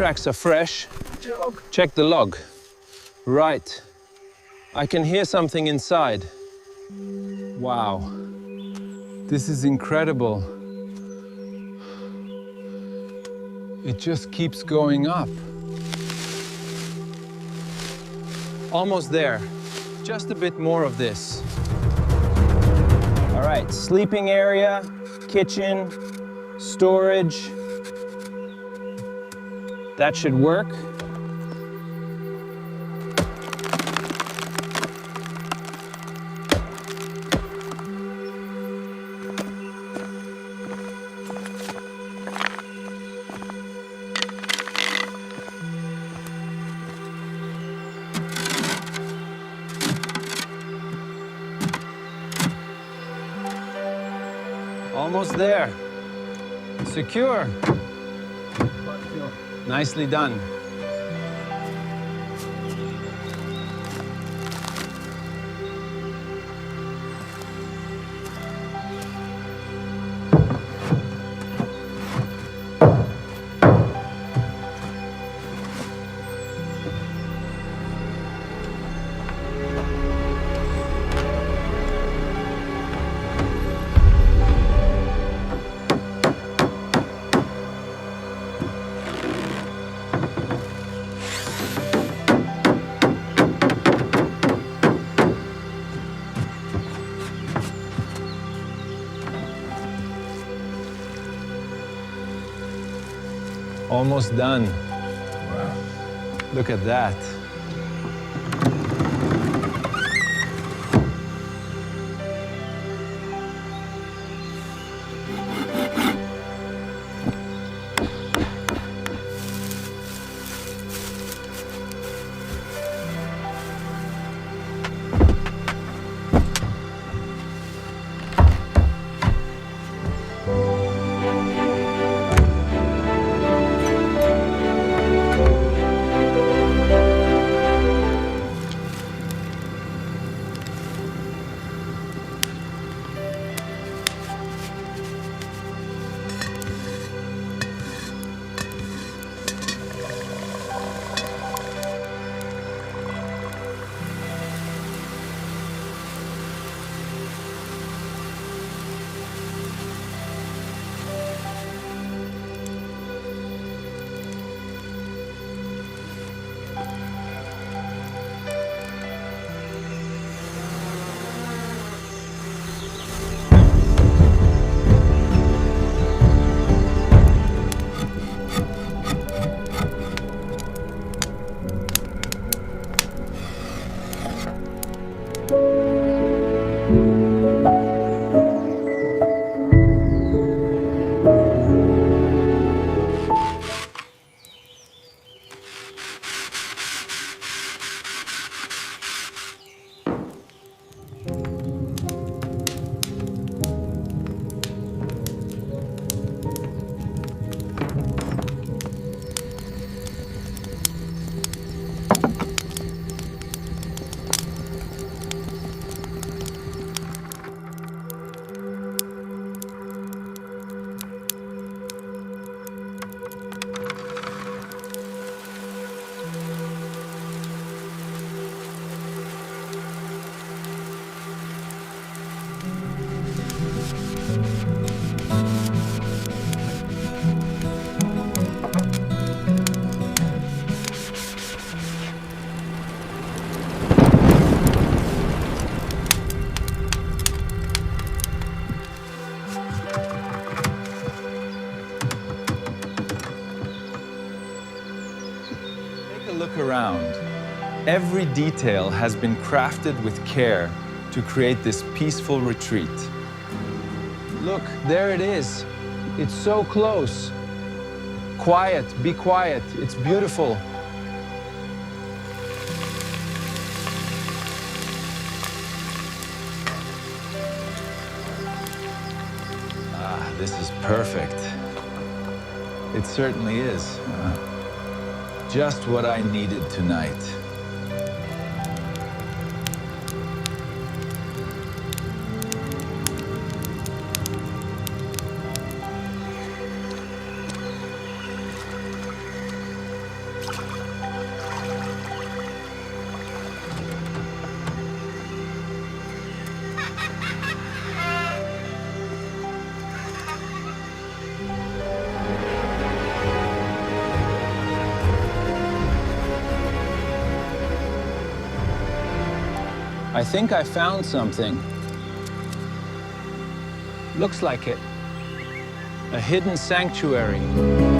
tracks are fresh. Check the log. Right. I can hear something inside. Wow. This is incredible. It just keeps going up. Almost there. Just a bit more of this. All right, sleeping area, kitchen, storage. That should work. Almost there. Secure. Nicely done. Almost done. Wow. Look at that. Look around. Every detail has been crafted with care to create this peaceful retreat. Look, there it is. It's so close. Quiet, be quiet. It's beautiful. Ah, this is perfect. It certainly is. Just what I needed tonight. I think I found something. Looks like it. A hidden sanctuary.